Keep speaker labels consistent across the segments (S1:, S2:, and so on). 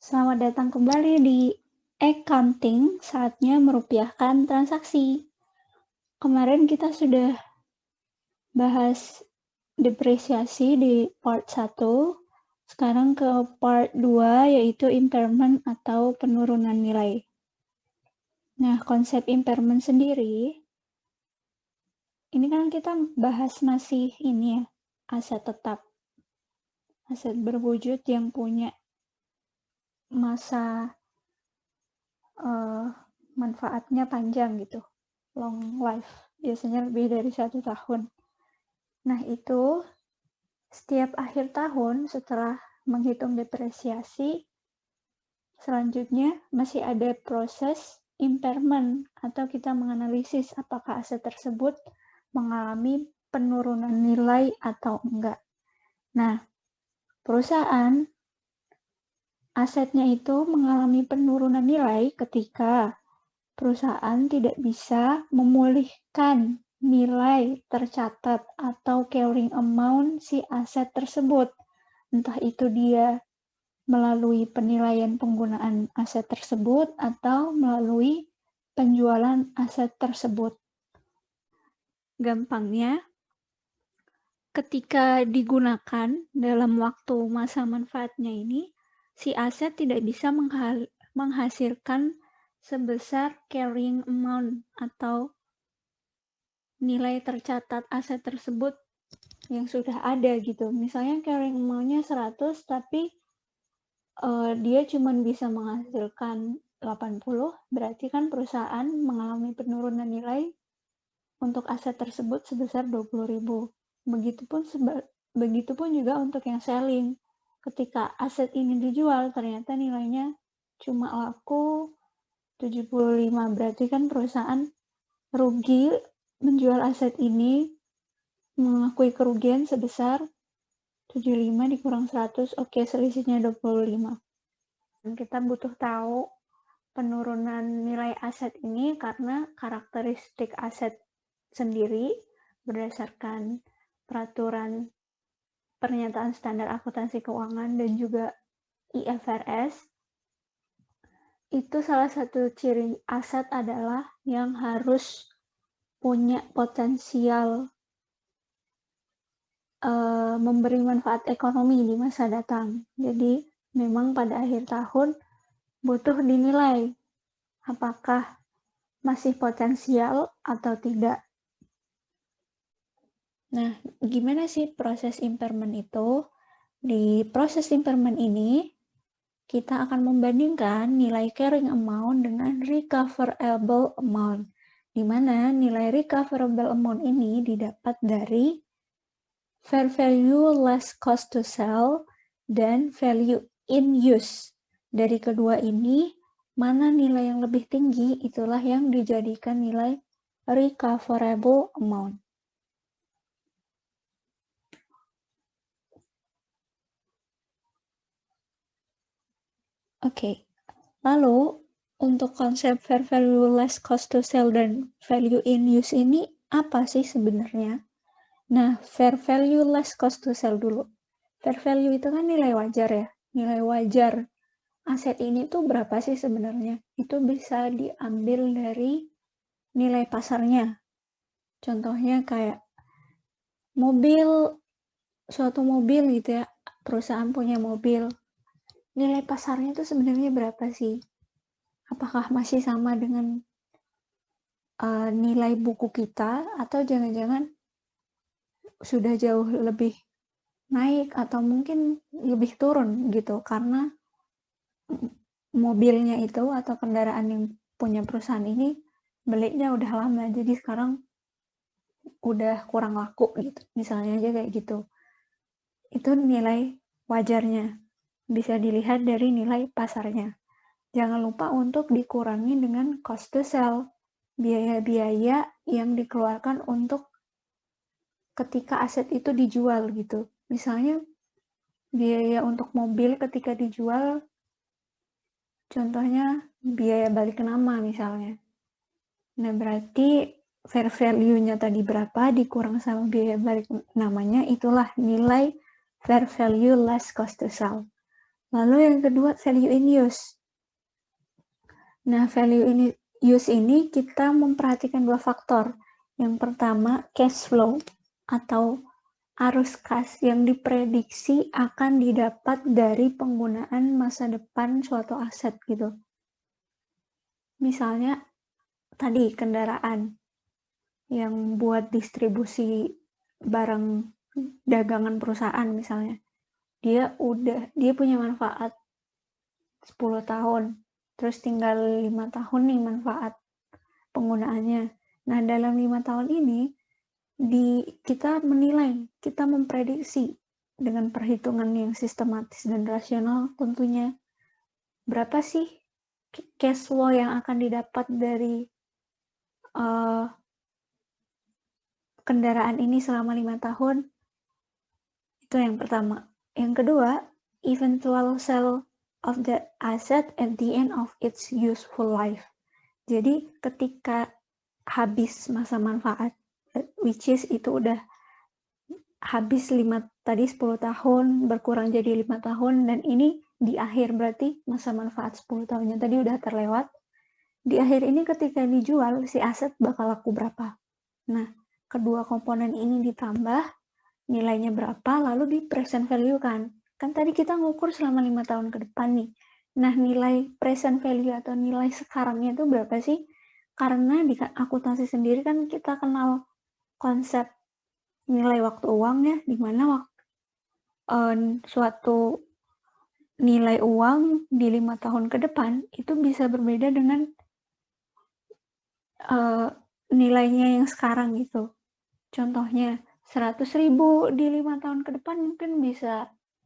S1: Selamat datang kembali di Accounting, saatnya merupiahkan transaksi. Kemarin kita sudah bahas depresiasi di part 1, sekarang ke part 2 yaitu impairment atau penurunan nilai. Nah, konsep impairment sendiri, ini kan kita bahas masih ini ya, aset tetap. Aset berwujud yang punya masa manfaatnya panjang gitu, long life, biasanya lebih dari 1 tahun. Nah itu setiap akhir tahun setelah menghitung depresiasi, selanjutnya masih ada proses impairment atau kita menganalisis apakah aset tersebut mengalami penurunan nilai atau enggak. Nah, perusahaan asetnya itu mengalami penurunan nilai ketika perusahaan tidak bisa memulihkan nilai tercatat atau carrying amount si aset tersebut. Entah itu dia melalui penilaian penggunaan aset tersebut atau melalui penjualan aset tersebut. Gampangnya, ketika digunakan dalam waktu masa manfaatnya ini, si aset tidak bisa menghasilkan sebesar carrying amount atau nilai tercatat aset tersebut yang sudah ada gitu. Misalnya carrying amount-nya 100 tapi dia cuma bisa menghasilkan 80, berarti kan perusahaan mengalami penurunan nilai untuk aset tersebut sebesar 20.000. Begitupun juga untuk yang selling. Ketika aset ini dijual, ternyata nilainya cuma laku 75, berarti kan perusahaan rugi menjual aset ini, mengakui kerugian sebesar 75 dikurang 100, oke, selisihnya 25. Dan kita butuh tahu penurunan nilai aset ini karena karakteristik aset sendiri berdasarkan peraturan pernyataan standar akuntansi keuangan dan juga IFRS. Itu salah satu ciri aset adalah yang harus punya potensial memberi manfaat ekonomi di masa datang. Jadi memang pada akhir tahun butuh dinilai apakah masih potensial atau tidak. Nah, gimana sih proses impairment itu? Di proses impairment ini, kita akan membandingkan nilai carrying amount dengan recoverable amount, di mana nilai recoverable amount ini didapat dari fair value less cost to sell dan value in use. Dari kedua ini, mana nilai yang lebih tinggi, itulah yang dijadikan nilai recoverable amount. Oke, lalu untuk konsep fair value less cost to sell dan value in use ini apa sih sebenarnya? Nah, fair value less cost to sell dulu. Fair value itu kan nilai wajar ya, nilai wajar. Aset ini tuh berapa sih sebenarnya? Itu bisa diambil dari nilai pasarnya. Contohnya kayak suatu mobil gitu ya, perusahaan punya mobil. Nilai pasarnya itu sebenarnya berapa sih? Apakah masih sama dengan nilai buku kita atau jangan-jangan sudah jauh lebih naik atau mungkin lebih turun gitu karena mobilnya itu atau kendaraan yang punya perusahaan ini belinya udah lama jadi sekarang udah kurang laku gitu, misalnya aja kayak gitu. Itu nilai wajarnya, bisa dilihat dari nilai pasarnya. Jangan lupa untuk dikurangi dengan cost to sell, biaya-biaya yang dikeluarkan untuk ketika aset itu dijual gitu. Misalnya biaya untuk mobil ketika dijual, contohnya biaya balik nama misalnya. Nah berarti fair value-nya tadi berapa dikurang sama biaya balik namanya, itulah nilai fair value less cost to sell. Lalu yang kedua, value in use. Nah, value in use ini kita memperhatikan dua faktor. Yang pertama, cash flow atau arus kas yang diprediksi akan didapat dari penggunaan masa depan suatu aset gitu. Misalnya tadi kendaraan yang buat distribusi barang dagangan perusahaan misalnya. Dia punya manfaat 10 tahun. Terus tinggal 5 tahun nih manfaat penggunaannya. Nah, dalam 5 tahun ini kita menilai, kita memprediksi dengan perhitungan yang sistematis dan rasional tentunya berapa sih cash flow yang akan didapat dari kendaraan ini selama 5 tahun. Itu yang pertama. Yang kedua, eventual sale of the asset at the end of its useful life. Jadi ketika habis masa manfaat, which is itu udah habis 10 tahun, berkurang jadi 5 tahun, dan ini di akhir berarti masa manfaat 10 tahunnya tadi udah terlewat. Di akhir ini ketika dijual, si aset bakal laku berapa. Nah, kedua komponen ini ditambah, nilainya berapa, lalu di present value kan. Kan tadi kita ngukur selama 5 tahun ke depan nih. Nah, nilai present value atau nilai sekarangnya itu berapa sih? Karena di akuntansi sendiri kan kita kenal konsep nilai waktu uang ya, di mana suatu nilai uang di 5 tahun ke depan itu bisa berbeda dengan nilainya yang sekarang gitu. Contohnya, 100.000 di 5 tahun ke depan mungkin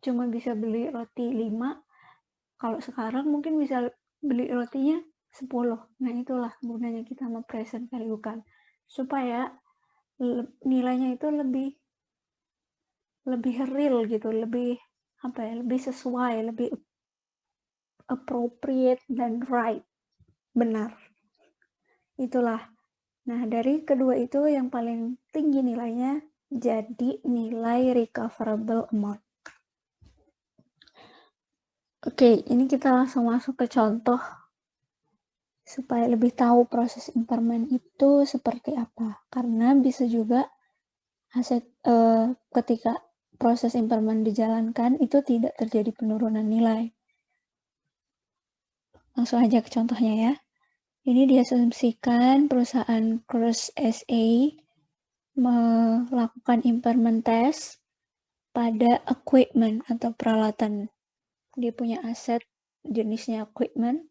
S1: cuma bisa beli roti 5, kalau sekarang mungkin bisa beli rotinya 10. Nah, itulah gunanya kita present value kan. Supaya nilainya itu lebih real gitu, lebih sesuai, lebih appropriate dan right, benar. Itulah. Nah, dari kedua itu yang paling tinggi nilainya jadi nilai recoverable amount. Oke, ini kita langsung masuk ke contoh supaya lebih tahu proses impairment itu seperti apa. Karena bisa juga ketika proses impairment dijalankan itu tidak terjadi penurunan nilai. Langsung aja ke contohnya ya. Ini diasumsikan perusahaan Cruise SA melakukan impairment test pada equipment atau peralatan. Dia punya aset jenisnya equipment.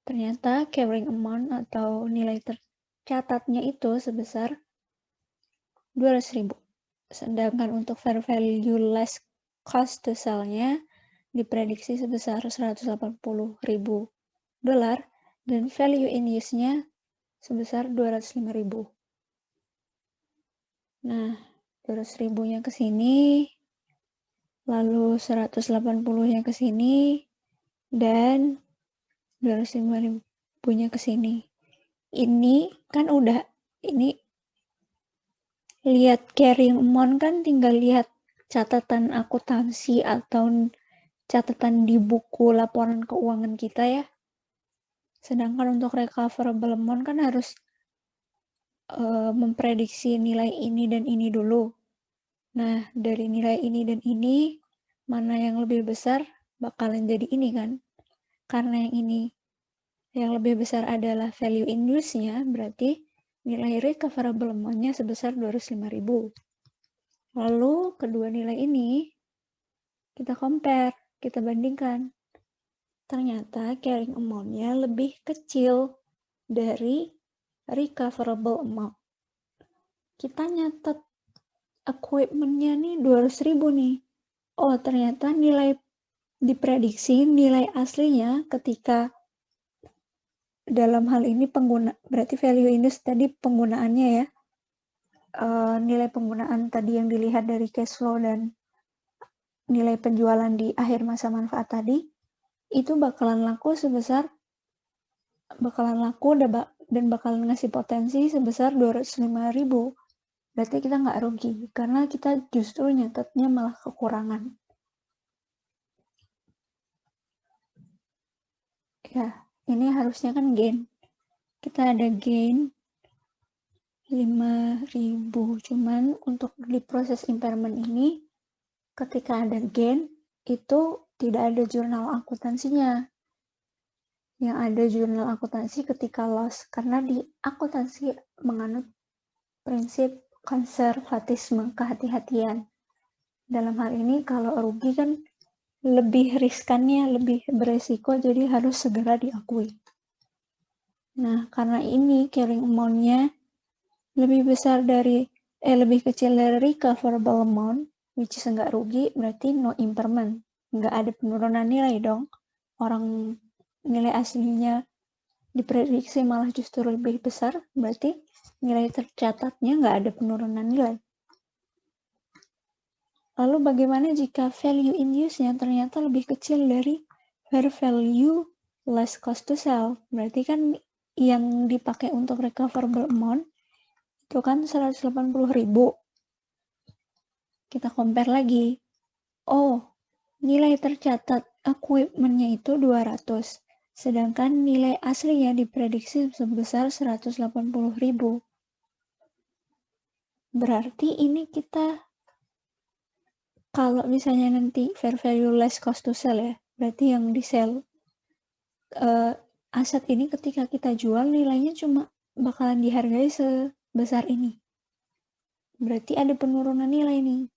S1: Ternyata carrying amount atau nilai tercatatnya itu sebesar 200.000. Sedangkan untuk fair value less cost to sell-nya diprediksi sebesar 180.000 dolar dan value in use-nya sebesar 205.000. Nah, 200.000-nya ke sini, lalu 180-nya ke sini, dan 205.000-nya ke sini. Ini kan udah, ini lihat carrying amount kan tinggal lihat catatan akuntansi atau catatan di buku laporan keuangan kita ya. Sedangkan untuk recoverable amount kan harus memprediksi nilai ini dan ini dulu. Nah, dari nilai ini dan ini, mana yang lebih besar bakalan jadi ini kan. Karena yang ini, yang lebih besar adalah value in use-nya, berarti nilai recoverable amount-nya sebesar 205.000. Lalu, kedua nilai ini, kita compare, kita bandingkan. Ternyata carrying amount-nya lebih kecil dari recoverable amount. Kita nyatet equipment-nya nih 200.000 nih. Oh, ternyata diprediksi nilai aslinya ketika dalam hal ini berarti value in use tadi penggunaannya ya. Nilai penggunaan tadi yang dilihat dari cash flow dan nilai penjualan di akhir masa manfaat tadi itu bakalan laku dan bakalan ngasih potensi sebesar 205.000. Berarti kita nggak rugi karena kita justru nyatetnya malah kekurangan. Ya, ini harusnya kan gain. Kita ada gain 5.000. Cuman untuk di proses impairment ini, ketika ada gain, itu tidak ada jurnal akuntansinya. Yang ada jurnal akuntansi ketika loss. Karena di akuntansi menganut prinsip konservatisme, kehati-hatian. Dalam hal ini, kalau rugi kan lebih riskannya, lebih beresiko, jadi harus segera diakui. Nah, karena ini carrying amount-nya lebih kecil dari recoverable amount, which is nggak rugi, berarti no impairment. Nggak ada penurunan nilai dong. Orang nilai aslinya diprediksi malah justru lebih besar, berarti nilai tercatatnya nggak ada penurunan nilai. Lalu bagaimana jika value in use-nya ternyata lebih kecil dari fair value less cost to sell? Berarti kan yang dipakai untuk recoverable amount itu kan 180.000. Kita compare lagi. Oh, nilai tercatat equipment-nya itu 200. Sedangkan nilai aslinya diprediksi sebesar 180.000. Berarti ini kita kalau misalnya nanti fair value less cost to sell ya, berarti yang di sell aset ini ketika kita jual nilainya cuma bakalan dihargai sebesar ini. Berarti ada penurunan nilai nih.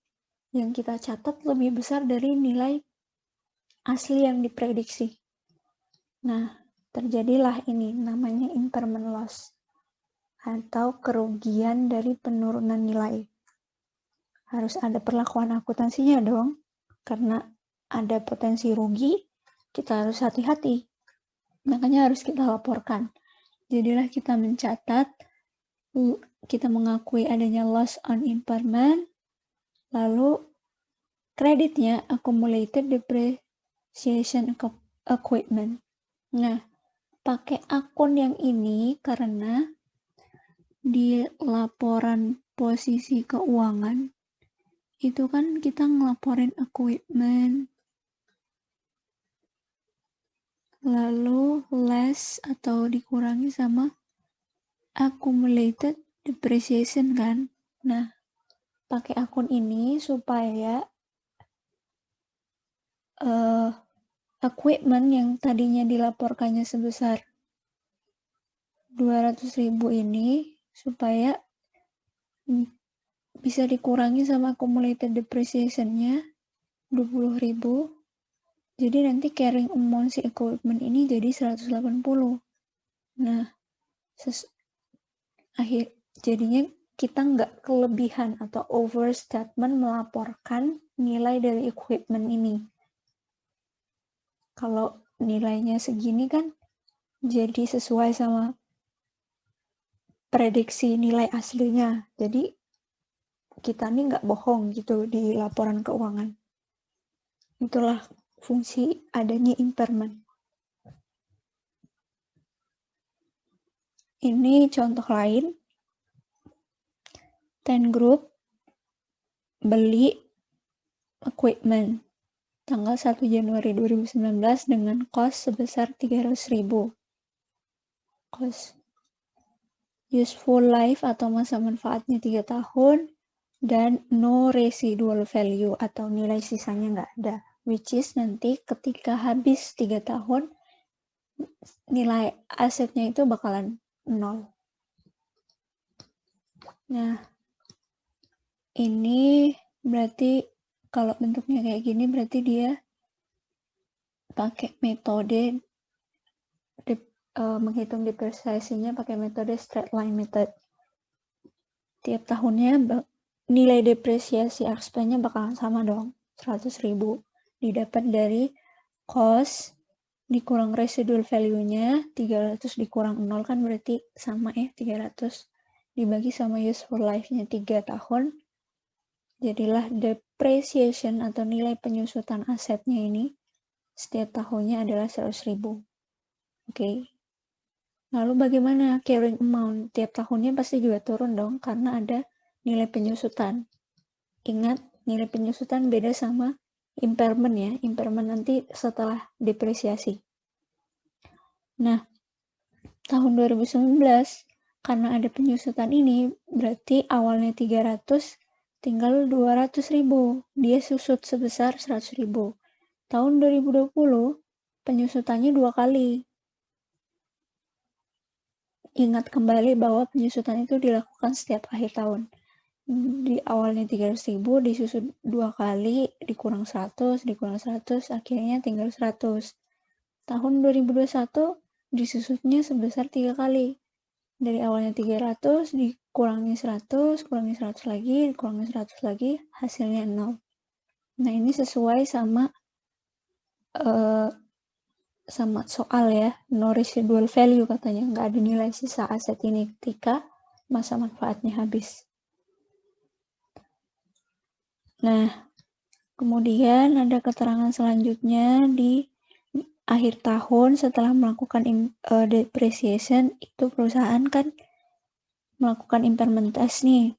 S1: Yang kita catat lebih besar dari nilai asli yang diprediksi. Nah, terjadilah ini namanya impairment loss atau kerugian dari penurunan nilai. Harus ada perlakuan akuntansinya dong, karena ada potensi rugi, kita harus hati-hati. Makanya harus kita laporkan. Jadilah kita mencatat, kita mengakui adanya loss on impairment, lalu kreditnya accumulated depreciation equipment. Nah, pakai akun yang ini karena di laporan posisi keuangan itu kan kita ngelaporin equipment, lalu less atau dikurangi sama accumulated depreciation kan. Nah, pakai akun ini supaya equipment yang tadinya dilaporkannya sebesar 200.000 ini supaya bisa dikurangi sama accumulated depreciation-nya 20.000. Jadi nanti carrying amount si equipment ini jadi 180. Nah, jadinya kita nggak kelebihan atau overstatement melaporkan nilai dari equipment ini. Kalau nilainya segini kan jadi sesuai sama prediksi nilai aslinya. Jadi kita nih nggak bohong gitu di laporan keuangan. Itulah fungsi adanya impairment. Ini contoh lain. Ten Group beli equipment tanggal 1 Januari 2019 dengan cost sebesar 300.000. Cost useful life atau masa manfaatnya 3 tahun dan no residual value atau nilai sisanya nggak ada, which is nanti ketika habis 3 tahun nilai asetnya itu bakalan 0. Nah, ini berarti kalau bentuknya kayak gini berarti dia pakai metode menghitung depresiasinya pakai metode straight line method. Tiap tahunnya nilai depresiasi expense-nya bakalan sama dong, 100.000 didapat dari cost dikurang residual value-nya, 300 dikurang 0 kan berarti sama ya, 300 dibagi sama useful life-nya 3 tahun, jadilah depreciation atau nilai penyusutan asetnya ini setiap tahunnya adalah 100.000. Oke. Lalu bagaimana carrying amount? Tiap tahunnya pasti juga turun dong, karena ada nilai penyusutan. Ingat, nilai penyusutan beda sama impairment ya. Impairment nanti setelah depresiasi. Nah, tahun 2019, karena ada penyusutan ini, berarti awalnya 300, tinggal 200.000. Dia susut sebesar 100.000. Tahun 2020, penyusutannya 2 kali. Ingat kembali bahwa penyusutan itu dilakukan setiap akhir tahun. Di awalnya 300.000, disusut 2 kali, dikurang 100, akhirnya tinggal 100. Tahun 2021, disusutnya sebesar 3 kali. Dari awalnya 300, dikurangi 100, kurangi 100 lagi, dikurangi 100 lagi, hasilnya 0. Nah, ini sesuai sama soal ya, no residual value katanya, nggak ada nilai sisa aset ini ketika masa manfaatnya habis. Nah, kemudian ada keterangan selanjutnya di akhir tahun setelah melakukan depreciation, itu perusahaan kan melakukan impairment test nih.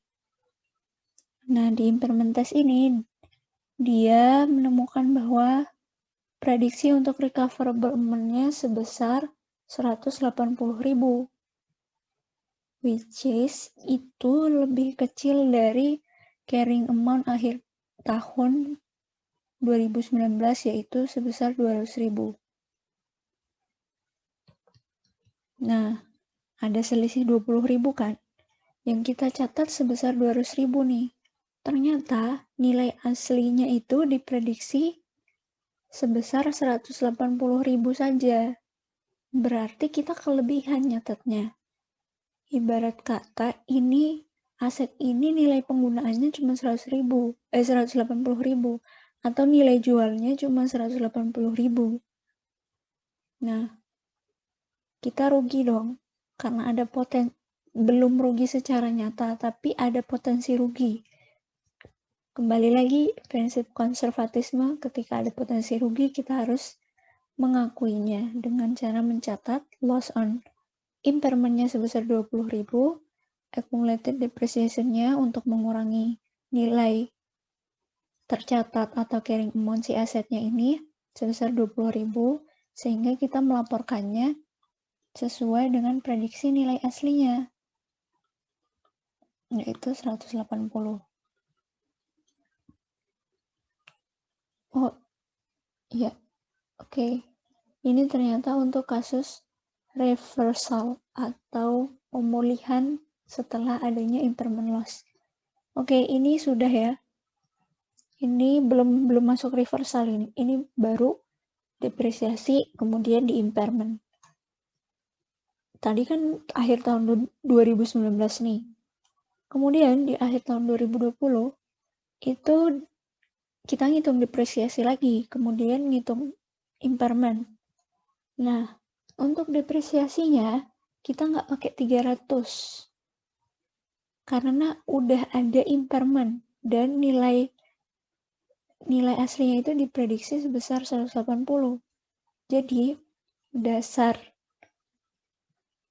S1: Nah, di impairment test ini dia menemukan bahwa prediksi untuk recoverable amount-nya sebesar 180.000, which is itu lebih kecil dari carrying amount akhir tahun 2019, yaitu sebesar 200.000. Nah, ada selisih 20.000 kan? Yang kita catat sebesar 200.000 nih. Ternyata nilai aslinya itu diprediksi sebesar 180.000 saja. Berarti kita kelebihan nyatetnya. Ibarat kata ini aset ini nilai penggunaannya cuma 180.000 atau nilai jualnya cuma 180.000. Nah, kita rugi dong karena ada belum rugi secara nyata, tapi ada potensi rugi. Kembali lagi, prinsip konservatisme, ketika ada potensi rugi, kita harus mengakuinya dengan cara mencatat loss on impairment-nya sebesar 20.000, accumulated depreciation-nya untuk mengurangi nilai tercatat atau carrying amount si asetnya ini sebesar 20.000, sehingga kita melaporkannya sesuai dengan prediksi nilai aslinya, yaitu 180. Oh, iya. Oke. Ini ternyata untuk kasus reversal atau pemulihan setelah adanya impairment loss. Oke, ini sudah ya. Ini belum masuk reversal ini. Ini baru depresiasi kemudian di impairment. Tadi kan akhir tahun 2019 nih. Kemudian di akhir tahun 2020 itu kita ngitung depresiasi lagi, kemudian ngitung impairment. Nah, untuk depresiasinya kita nggak pakai 300 karena udah ada impairment dan nilai aslinya itu diprediksi sebesar 180. Jadi, dasar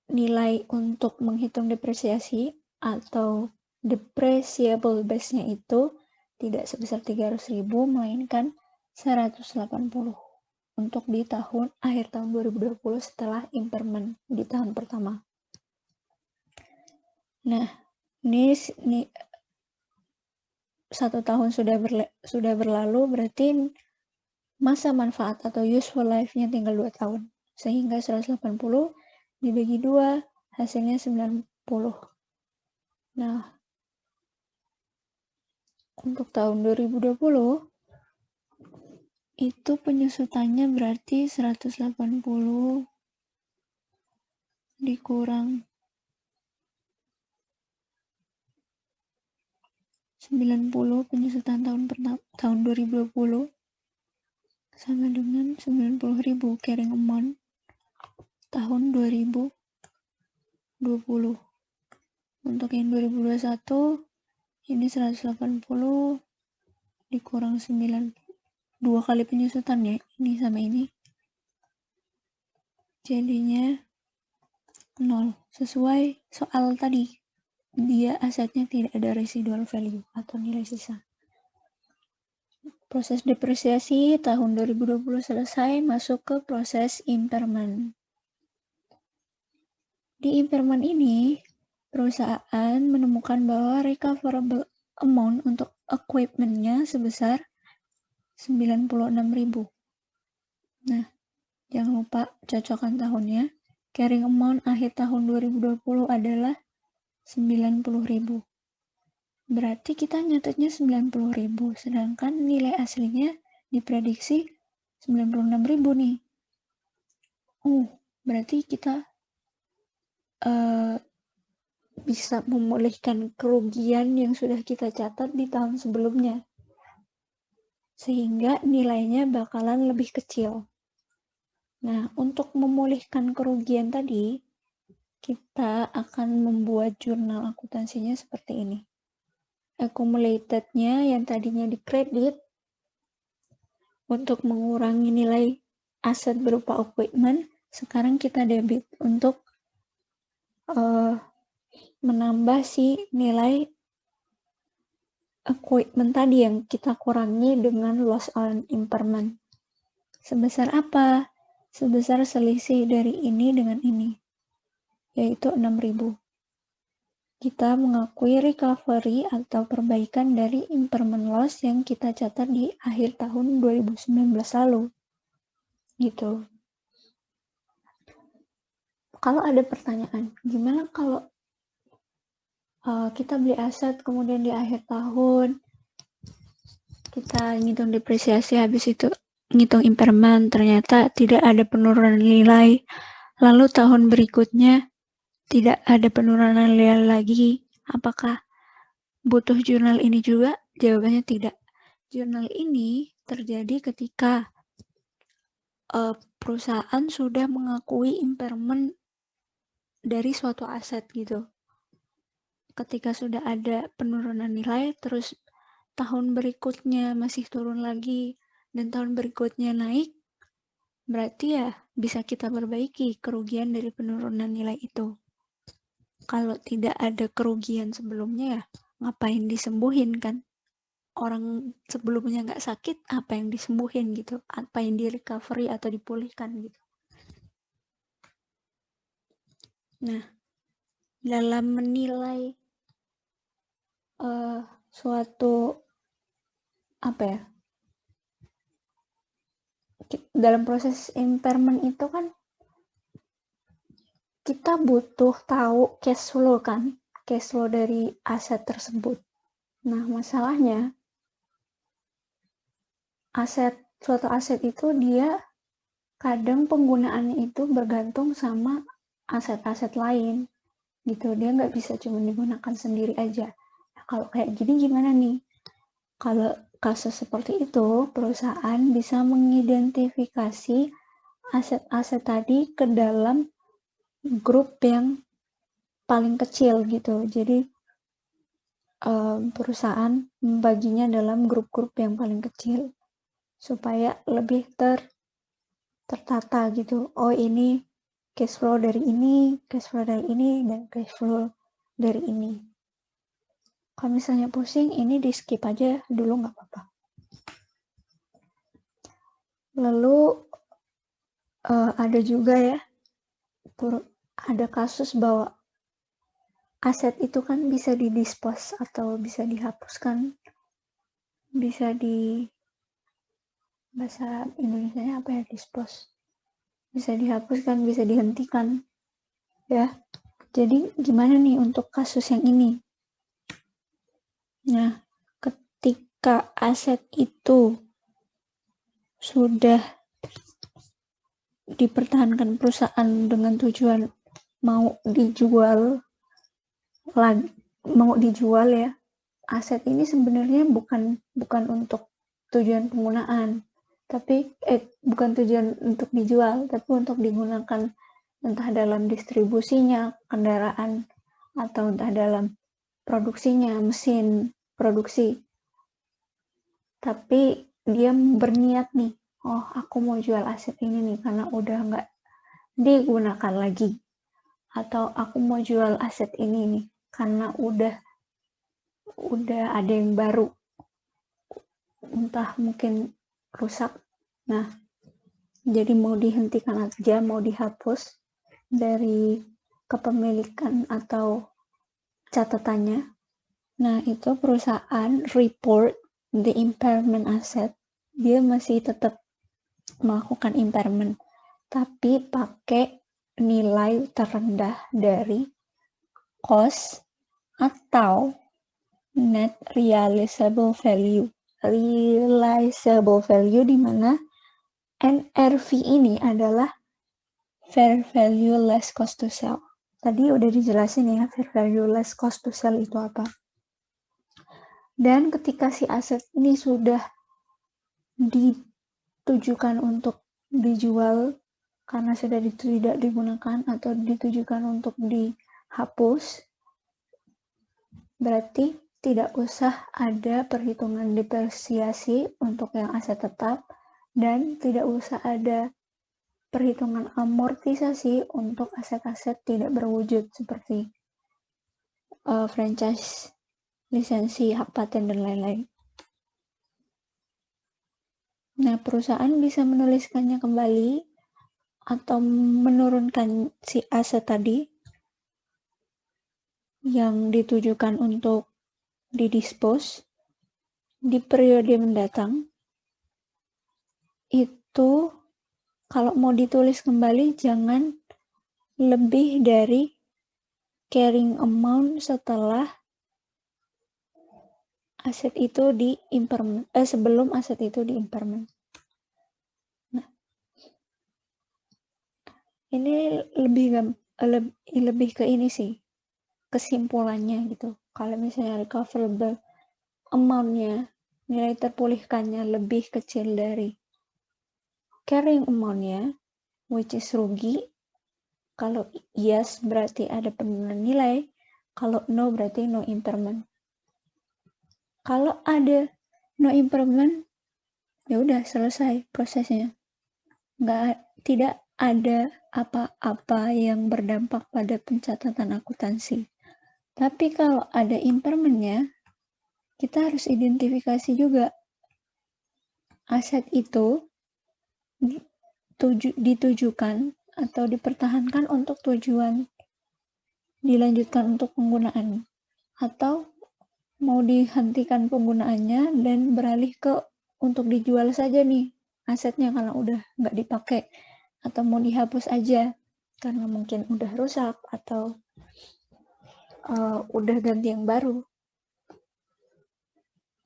S1: nilai untuk menghitung depresiasi atau depreciable base-nya itu tidak sebesar 300.000, melainkan 180 untuk di akhir tahun 2020 setelah impairment di tahun pertama. Nah, ini 1 tahun sudah berlalu, berarti masa manfaat atau useful life-nya tinggal 2 tahun. Sehingga 180 dibagi 2, hasilnya 90. Nah, untuk tahun 2020, itu penyusutannya berarti 180 dikurang 90 penyusutan tahun 2020 sama dengan 90.000 carrying amount tahun 2020. Untuk yang 2021 ini 180 dikurang 9, 2 kali penyusutan ya, ini sama ini. Jadinya 0. Sesuai soal tadi, dia asetnya tidak ada residual value atau nilai sisa. Proses depresiasi tahun 2020 selesai, masuk ke proses impairment. Di impairment ini, perusahaan menemukan bahwa recoverable amount untuk equipment-nya sebesar 96.000. Nah, jangan lupa cocokkan tahunnya. Carrying amount akhir tahun 2020 adalah 90.000. Berarti kita nyatetnya 90.000, sedangkan nilai aslinya diprediksi 96.000 nih. Berarti kita bisa memulihkan kerugian yang sudah kita catat di tahun sebelumnya. Sehingga nilainya bakalan lebih kecil. Nah, untuk memulihkan kerugian tadi, kita akan membuat jurnal akuntansinya seperti ini. Accumulated-nya yang tadinya dikredit untuk mengurangi nilai aset berupa equipment, sekarang kita debit untuk menambah si nilai equipment tadi yang kita kurangi dengan loss on impairment. Sebesar apa? Sebesar selisih dari ini dengan ini, yaitu 6.000. Kita mengakui recovery atau perbaikan dari impairment loss yang kita catat di akhir tahun 2019 lalu. Gitu. Kalau ada pertanyaan, gimana kalau kita beli aset kemudian di akhir tahun kita ngitung depresiasi, habis itu ngitung impairment, ternyata tidak ada penurunan nilai, lalu tahun berikutnya tidak ada penurunan nilai lagi, apakah butuh jurnal ini juga? Jawabannya tidak. Jurnal ini terjadi ketika perusahaan sudah mengakui impairment dari suatu aset gitu. Ketika sudah ada penurunan nilai, terus tahun berikutnya masih turun lagi, dan tahun berikutnya naik, berarti ya bisa kita perbaiki kerugian dari penurunan nilai itu. Kalau tidak ada kerugian sebelumnya ya ngapain disembuhin kan? Orang sebelumnya nggak sakit, apa yang disembuhin gitu? Apa yang di recovery atau dipulihkan gitu? Nah, dalam menilai suatu dalam proses impairment itu kan kita butuh tahu cash flow kan, cash flow dari aset tersebut. Nah, masalahnya suatu aset itu dia kadang penggunaannya itu bergantung sama aset-aset lain gitu, dia nggak bisa cuma digunakan sendiri aja. Nah, kalau kayak gini gimana nih? Kalau kasus seperti itu, perusahaan bisa mengidentifikasi aset-aset tadi ke dalam grup yang paling kecil gitu. Jadi perusahaan membaginya dalam grup-grup yang paling kecil supaya lebih tertata gitu. Oh, ini cash flow dari ini, cash flow dari ini, dan cash flow dari ini. Kalau misalnya pusing, ini di skip aja dulu nggak apa-apa. Lalu ada juga ya, ada kasus bahwa aset itu kan bisa didispose atau bisa dihapuskan, bisa bahasa Indonesianya apa ya, dispose, bisa dihapuskan, bisa dihentikan ya. Jadi gimana nih untuk kasus yang ini? Nah, ketika aset itu sudah dipertahankan perusahaan dengan tujuan mau dijual ya, aset ini sebenarnya bukan untuk tujuan penggunaan, tapi bukan tujuan untuk dijual, tapi untuk digunakan entah dalam distribusinya kendaraan atau entah dalam produksinya mesin produksi. Tapi dia berniat nih, oh aku mau jual aset ini nih karena udah nggak digunakan lagi, atau aku mau jual aset ini nih karena udah ada yang baru, entah mungkin rusak. Nah, jadi mau dihentikan aja, mau dihapus dari kepemilikan atau catatannya. Nah, itu perusahaan report the impairment asset, dia masih tetap melakukan impairment, tapi pakai nilai terendah dari cost atau net realizable value. Realizable value di mana NRV ini adalah fair value less cost to sell. Tadi udah dijelasin ya, fair value less cost to sell itu apa. Dan ketika si aset ini sudah ditujukan untuk dijual karena sudah tidak digunakan atau ditujukan untuk dihapus, berarti tidak usah ada perhitungan depresiasi untuk yang aset tetap dan tidak usah ada perhitungan amortisasi untuk aset-aset tidak berwujud seperti franchise, lisensi, hak paten, dan lain-lain. Nah, perusahaan bisa menuliskannya kembali atau menurunkan si aset tadi yang ditujukan untuk didispose di periode mendatang. Itu kalau mau ditulis kembali jangan lebih dari carrying amount setelah aset itu di impairment, sebelum aset itu di impairment. Nah, ini lebih ke ini sih, kesimpulannya gitu. Kalau misalnya recoverable amount-nya, nilai terpulihkannya lebih kecil dari carrying amount-nya, which is rugi. Kalau yes berarti ada penurunan nilai, kalau no berarti no impairment. Kalau ada no impairment, ya udah selesai prosesnya. Tidak ada apa-apa yang berdampak pada pencatatan akuntansi. Tapi kalau ada impairment-nya, kita harus identifikasi juga aset itu ditujukan atau dipertahankan untuk tujuan dilanjutkan untuk penggunaan atau mau dihentikan penggunaannya dan beralih ke untuk dijual saja nih asetnya kalau udah nggak dipakai, atau mau dihapus aja karena mungkin udah rusak atau udah ganti yang baru.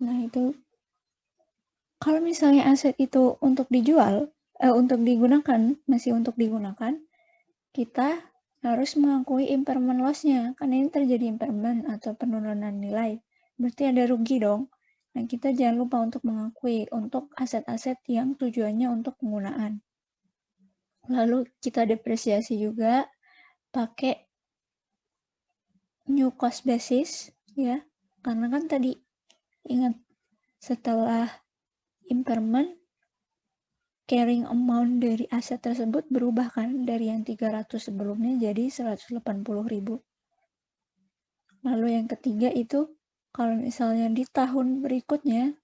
S1: Nah, itu kalau misalnya aset itu untuk dijual, untuk digunakan, masih untuk digunakan, kita harus mengakui impairment loss-nya, karena ini terjadi impairment atau penurunan nilai. Berarti ada rugi dong. Nah, kita jangan lupa untuk mengakui untuk aset-aset yang tujuannya untuk penggunaan. Lalu kita depresiasi juga pakai new cost basis, ya. Karena kan tadi, ingat, setelah impairment, carrying amount dari aset tersebut berubah kan, dari yang 300 sebelumnya jadi 180.000. Lalu yang ketiga itu, kalau misalnya di tahun berikutnya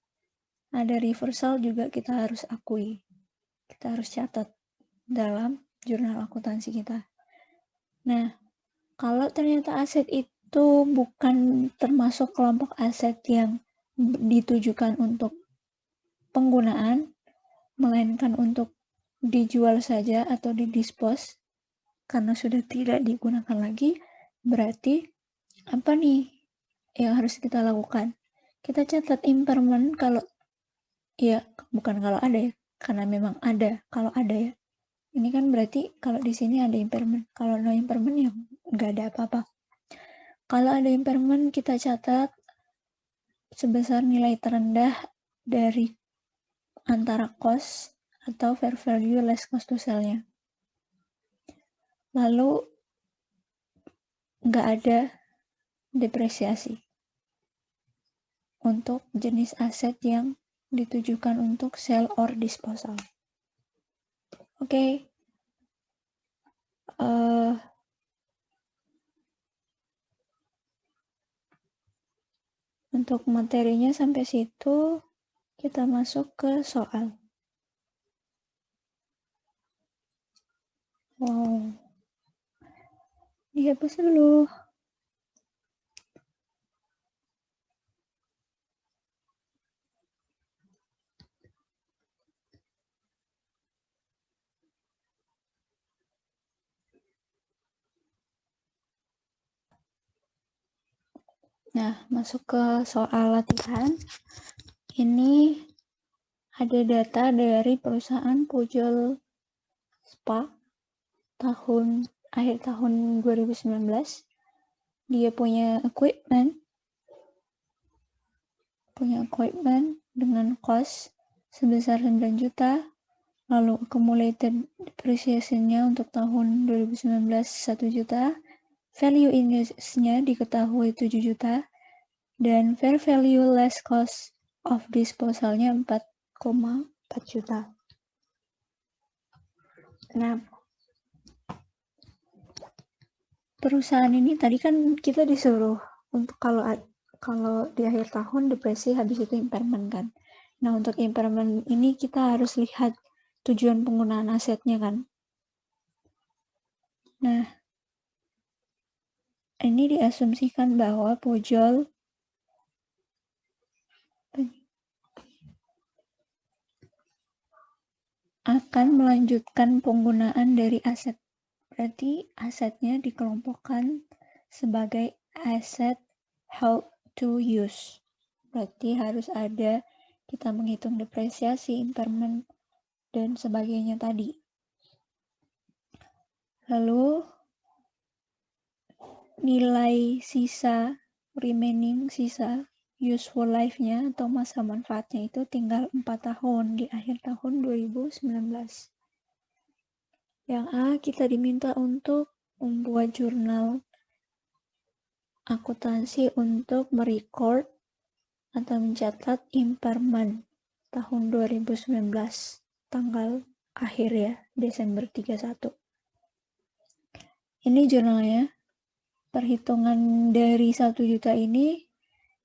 S1: ada reversal juga kita harus akui. Kita harus catat dalam jurnal akuntansi kita. Nah, kalau ternyata aset itu bukan termasuk kelompok aset yang ditujukan untuk penggunaan, melainkan untuk dijual saja atau didispose karena sudah tidak digunakan lagi, berarti apa nih yang harus kita lakukan? Kita catat impairment kalau ya, bukan kalau ada ya, karena memang ada. Kalau ada ya, ini kan berarti kalau di sini ada impairment. Kalau no impairment ya nggak ada apa-apa. Kalau ada impairment kita catat sebesar nilai terendah dari antara cost atau fair value less cost to sell-nya. Lalu nggak ada depresiasi untuk jenis aset yang ditujukan untuk sell or disposal. Oke. Untuk materinya sampai situ, kita masuk ke soal. Wow. Dihapus dulu. Nah, masuk ke soal latihan. Ini ada data dari perusahaan Pujol Spa akhir tahun 2019. Dia punya equipment dengan cost sebesar 9 juta, lalu accumulated depreciation-nya untuk tahun 2019 1 juta, value in use-nya diketahui 7 juta, dan fair value less cost of disposal-nya 4,4 juta. Nah, perusahaan ini tadi kan kita disuruh untuk kalau di akhir tahun depresi, habis itu impairment kan. Nah, untuk impairment ini kita harus lihat tujuan penggunaan asetnya kan. Nah, ini diasumsikan bahwa Pujol akan melanjutkan penggunaan dari aset. Berarti asetnya dikelompokkan sebagai aset held to use. Berarti harus ada kita menghitung depresiasi, impairment, dan sebagainya tadi. Lalu nilai remaining sisa useful life-nya atau masa manfaatnya itu tinggal 4 tahun di akhir tahun 2019. Yang A, kita diminta untuk membuat jurnal akuntansi untuk merecord atau mencatat impairment tahun 2019, tanggal akhir ya, Desember 31. Ini jurnalnya. Perhitungan dari 1 juta ini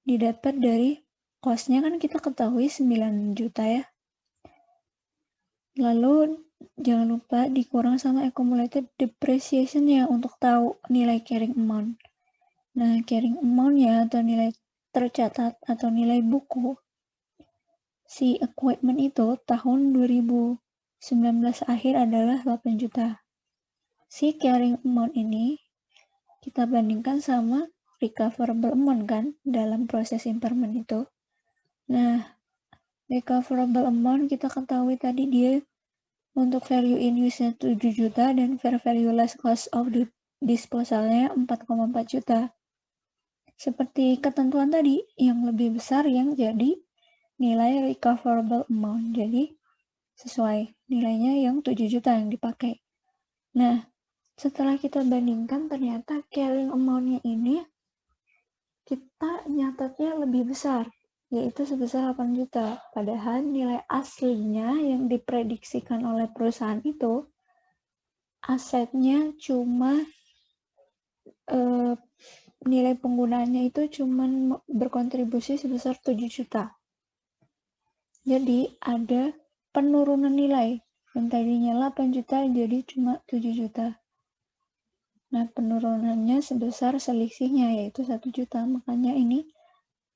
S1: didapat dari cost-nya kan kita ketahui 9 juta ya. Lalu jangan lupa dikurang sama accumulated depreciation-nya untuk tahu nilai carrying amount. Nah, carrying amount-nya atau nilai tercatat atau nilai buku si equipment itu tahun 2019 akhir adalah 8 juta. Si carrying amount ini kita bandingkan sama recoverable amount kan dalam proses impairment itu. Nah, recoverable amount kita ketahui tadi dia untuk value in use-nya 7 juta dan fair value less cost of disposal-nya 4,4 juta. Seperti ketentuan tadi, yang lebih besar yang jadi nilai recoverable amount. Jadi sesuai nilainya yang 7 juta yang dipakai. Nah, setelah kita bandingkan ternyata carrying amount-nya ini kita nyatatnya lebih besar, yaitu sebesar 8 juta. Padahal nilai aslinya yang diprediksikan oleh perusahaan itu, asetnya cuma nilai penggunaannya itu cuma berkontribusi sebesar 7 juta. Jadi ada penurunan nilai. Yang tadinya 8 juta jadi cuma 7 juta. Nah, penurunannya sebesar selisihnya yaitu 1 juta. Makanya ini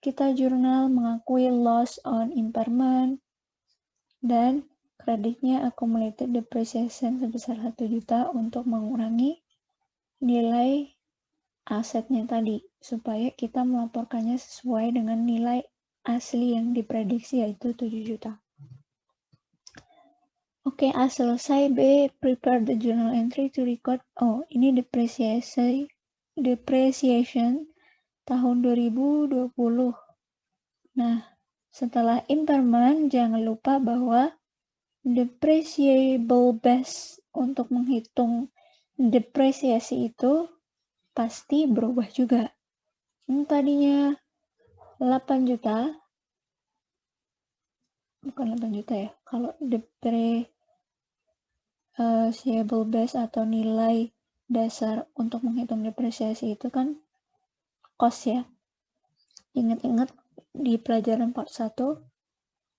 S1: kita jurnal mengakui loss on impairment dan kreditnya accumulated depreciation sebesar 1 juta untuk mengurangi nilai asetnya tadi supaya kita melaporkannya sesuai dengan nilai asli yang diprediksi yaitu 7 juta. Oke, A selesai. B, prepare the journal entry to record. Oh, ini depreciation tahun 2020. Nah, setelah impairment, jangan lupa bahwa depreciable base untuk menghitung depresiasi itu pasti berubah juga. Tadinya 8 juta, bukan 8 juta ya, kalau depreciable base atau nilai dasar untuk menghitung depresiasi itu kan cost ya. Ingat-ingat di pelajaran part 1,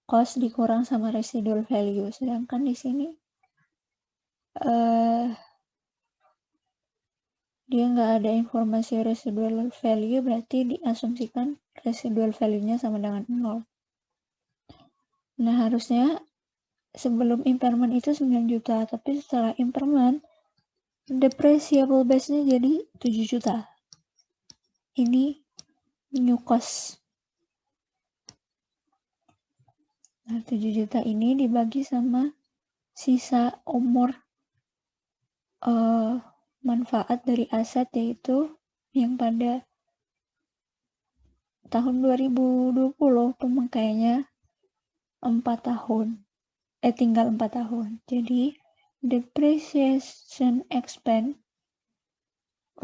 S1: cost dikurang sama residual value, sedangkan di sini dia nggak ada informasi residual value, berarti diasumsikan residual value-nya sama dengan 0. Nah, harusnya sebelum impairment itu 9 juta, tapi setelah impairment, depreciable base-nya jadi 7 juta. Ini new cost. Nah, 7 juta ini dibagi sama sisa umur manfaat dari aset, yaitu yang pada tahun 2020 pemakaiannya 4 tahun. Tinggal 4 tahun. Jadi, depreciation expense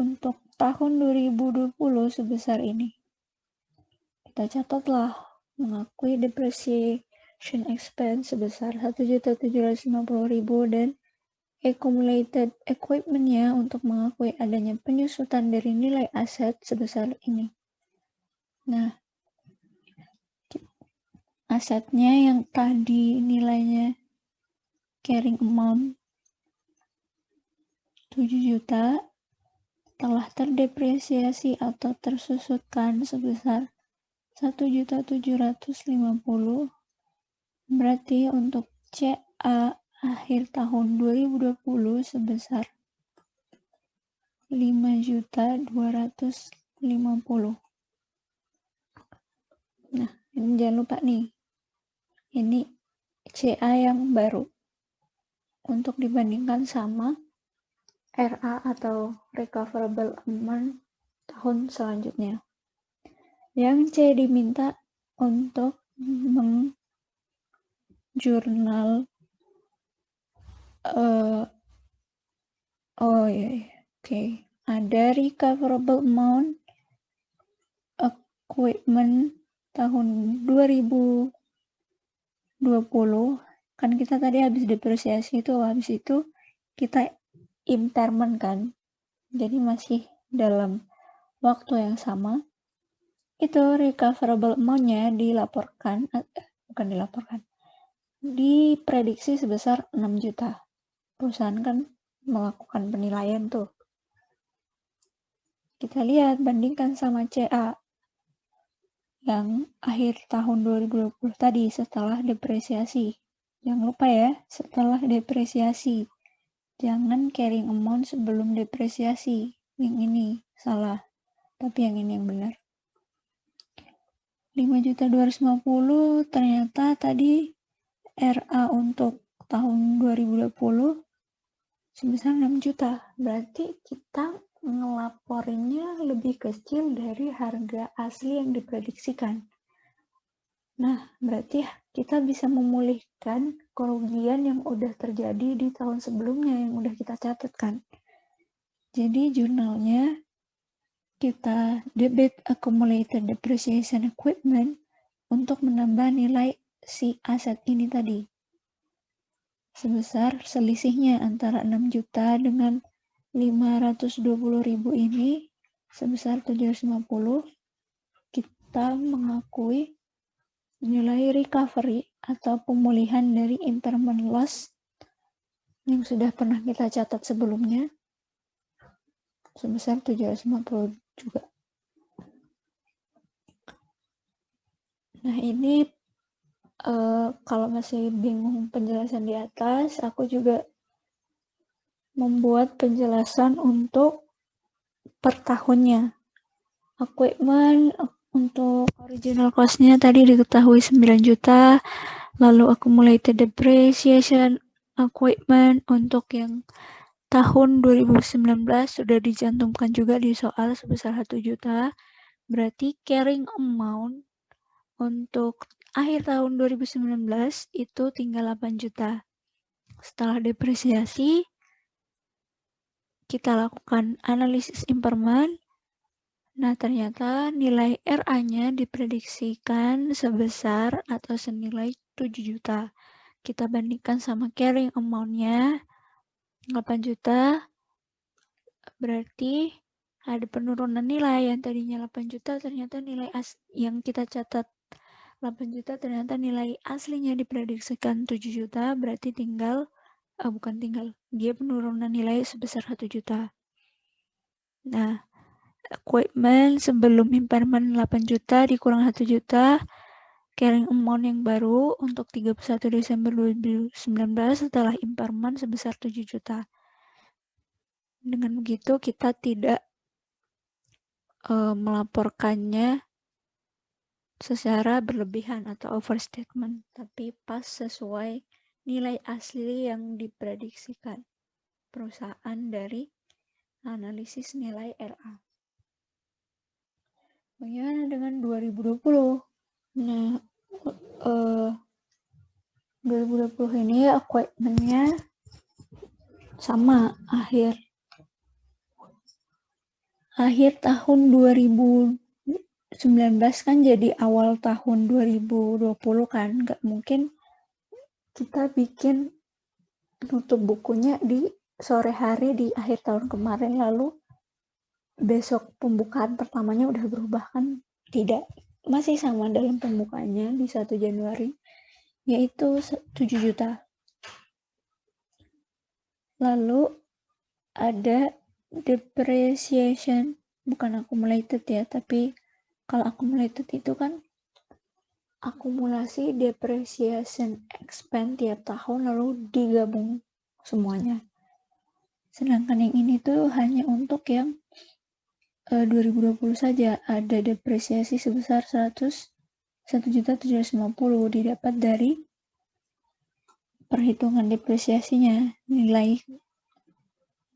S1: untuk tahun 2020 sebesar ini. Kita catatlah, mengakui depreciation expense sebesar 1.750.000 dan accumulated equipment-nya untuk mengakui adanya penyusutan dari nilai aset sebesar ini. Nah, asetnya yang tadi nilainya carrying amount 7 juta telah terdepresiasi atau tersusutkan sebesar 1.750.000, berarti untuk CA akhir tahun 2020 sebesar 5.250.000. Nah, ini jangan lupa nih, ini CA yang baru untuk dibandingkan sama RA atau recoverable amount tahun selanjutnya. Yang C diminta untuk mengjurnal ada recoverable amount equipment tahun 2020, kan kita tadi habis depresiasi itu, habis itu kita impairment kan, jadi masih dalam waktu yang sama. Itu recoverable amount-nya diprediksi sebesar 6 juta. Perusahaan kan melakukan penilaian tuh. Kita lihat, bandingkan sama CA yang akhir tahun 2020 tadi setelah depresiasi. Jangan lupa ya, setelah depresiasi. Jangan carrying amount sebelum depresiasi. Yang ini salah, tapi yang ini yang benar. 5.250.000 ternyata tadi RA untuk tahun 2020 sebesar 6 juta. Berarti kita ngelaporinnya lebih kecil dari harga asli yang diprediksikan. Nah, berarti kita bisa memulihkan kerugian yang udah terjadi di tahun sebelumnya yang udah kita catatkan. Jadi jurnalnya kita debit accumulated depreciation equipment untuk menambah nilai si aset ini tadi. Sebesar selisihnya antara 6 juta dengan 520.000 ini sebesar 750, kita mengakui nilai recovery atau pemulihan dari impairment loss yang sudah pernah kita catat sebelumnya sebesar 750 juga. Nah, ini kalau masih bingung penjelasan di atas, aku juga membuat penjelasan untuk per tahunnya. Equipment untuk original cost-nya tadi diketahui 9 juta, lalu accumulated depreciation equipment untuk yang tahun 2019 sudah dicantumkan juga di soal sebesar 1 juta, berarti carrying amount untuk akhir tahun 2019 itu tinggal 8 juta. Setelah depresiasi, kita lakukan analisis impairment. Nah, ternyata nilai RA-nya diprediksikan sebesar atau senilai 7 juta. Kita bandingkan sama carrying amount-nya 8 juta, berarti ada penurunan nilai. Yang tadinya 8 juta, ternyata nilai yang kita catat 8 juta, ternyata nilai aslinya diprediksikan 7 juta, berarti dia penurunan nilai sebesar 1 juta. Nah, equipment sebelum impairment 8 juta dikurang 1 juta, carrying amount yang baru untuk 31 Desember 2019 setelah impairment sebesar 7 juta. Dengan begitu kita tidak melaporkannya secara berlebihan atau overstatement, tapi pas sesuai nilai asli yang diprediksikan perusahaan dari analisis nilai RA. Bagaimana dengan 2020? Nah, 2020 ini equipment-nya sama, akhir tahun 2019 kan jadi awal tahun 2020 kan, nggak mungkin kita bikin nutup bukunya di sore hari di akhir tahun kemarin lalu besok pembukaan pertamanya udah berubah kan, tidak, masih sama dalam pembukaannya di 1 Januari yaitu 7 juta. Lalu ada depreciation, bukan accumulated ya, tapi kalau accumulated itu kan akumulasi depreciation expense tiap tahun lalu digabung semuanya. Sedangkan yang ini tuh hanya untuk yang 2020 saja, ada depresiasi sebesar 1.750.000 didapat dari perhitungan depresiasinya, nilai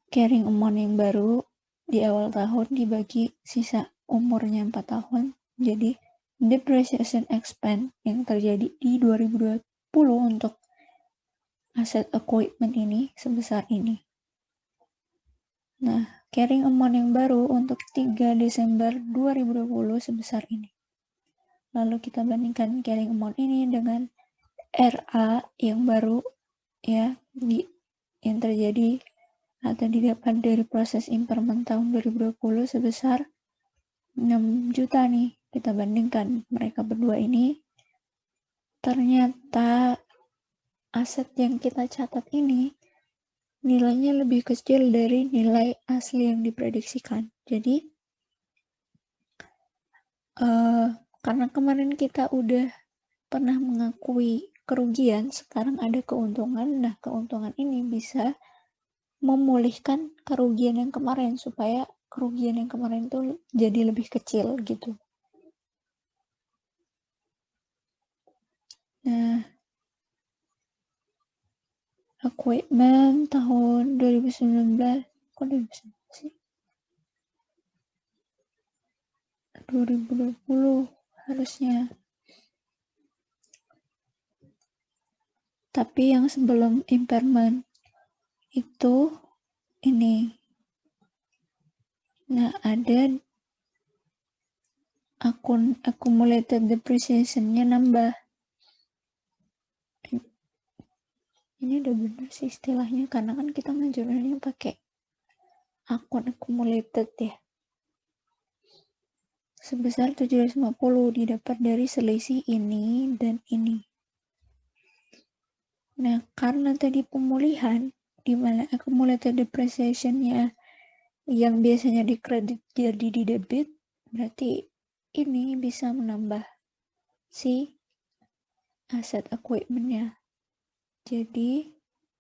S1: carrying amount yang baru di awal tahun dibagi sisa umurnya 4 tahun, jadi depreciation expense yang terjadi di 2020 untuk aset equipment ini sebesar ini. Nah, carrying amount yang baru untuk 3 Desember 2020 sebesar ini. Lalu kita bandingkan carrying amount ini dengan RA yang baru ya yang terjadi atau didapat dari proses impairment tahun 2020 sebesar 6 juta nih. Kita bandingkan mereka berdua ini, ternyata aset yang kita catat ini nilainya lebih kecil dari nilai asli yang diprediksikan. Jadi karena kemarin kita udah pernah mengakui kerugian, sekarang ada keuntungan. Nah, keuntungan ini bisa memulihkan kerugian yang kemarin supaya kerugian yang kemarin itu jadi lebih kecil gitu. Nah, equipment tahun 2019, kok 2019 sih? 2020 harusnya. Tapi yang sebelum impairment itu ini. Nah, ada accumulated depreciation-nya nambah. Ini udah bener sih istilahnya, karena kan kita ngejurnalnya pakai akun accumulated ya. Sebesar 750 didapat dari selisih ini dan ini. Nah, karena tadi pemulihan, di mana accumulated depreciation-nya yang biasanya di kredit jadi di debit, berarti ini bisa menambah si aset equipment-nya. Jadi,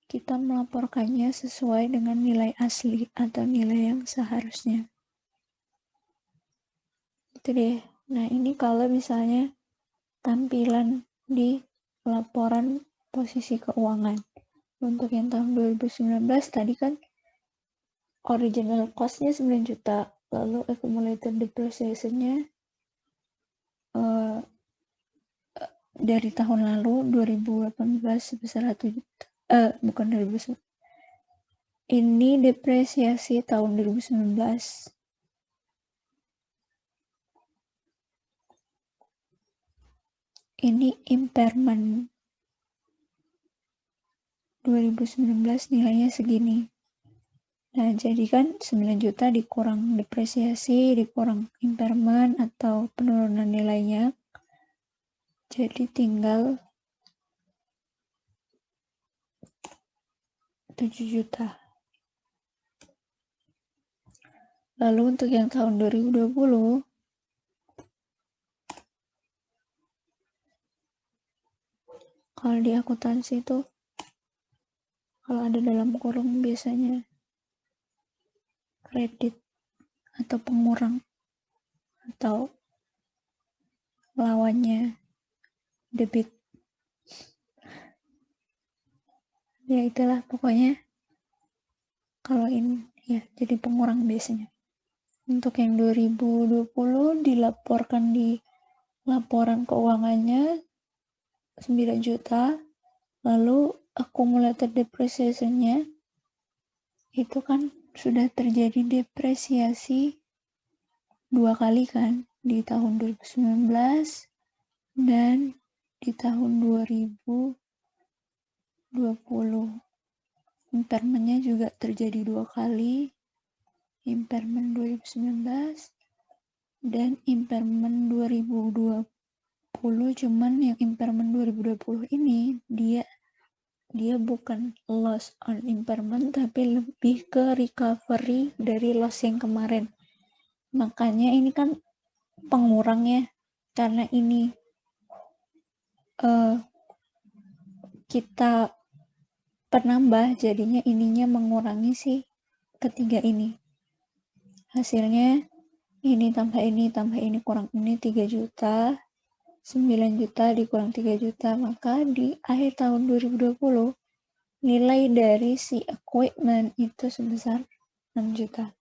S1: kita melaporkannya sesuai dengan nilai asli atau nilai yang seharusnya. Itu deh. Nah, ini kalau misalnya tampilan di laporan posisi keuangan. Untuk yang tahun 2019 tadi kan original cost-nya 9 juta, lalu accumulated depreciation-nya dari tahun lalu 2018 sebesar 1 juta. Bukan 2019. Ini depresiasi tahun 2019. Ini impairment 2019 nilainya segini. Nah, jadi kan 9 juta dikurang depresiasi, dikurang impairment atau penurunan nilainya. Jadi tinggal 7 juta. Lalu untuk yang tahun 2020, kalau di akuntansi itu, kalau ada dalam kurung biasanya kredit atau pengurang atau lawannya debit. Ya itulah pokoknya, kalau ini ya jadi pengurang biasanya. Untuk yang 2020 dilaporkan di laporan keuangannya 9 juta, lalu accumulated depreciation-nya itu kan sudah terjadi depresiasi 2 kali kan, di tahun 2019 dan di tahun 2020. Impairment-nya juga terjadi 2 kali, impairment 2019 dan impairment 2020. Cuman yang impairment 2020 ini dia bukan loss on impairment tapi lebih ke recovery dari loss yang kemarin. Makanya ini kan pengurangnya, karena ini kita penambah, jadinya ininya mengurangi si ketiga ini. Hasilnya ini tambah ini kurang ini 3 juta, 9 juta dikurang 3 juta, maka di akhir tahun 2020 nilai dari si equipment itu sebesar 6 juta.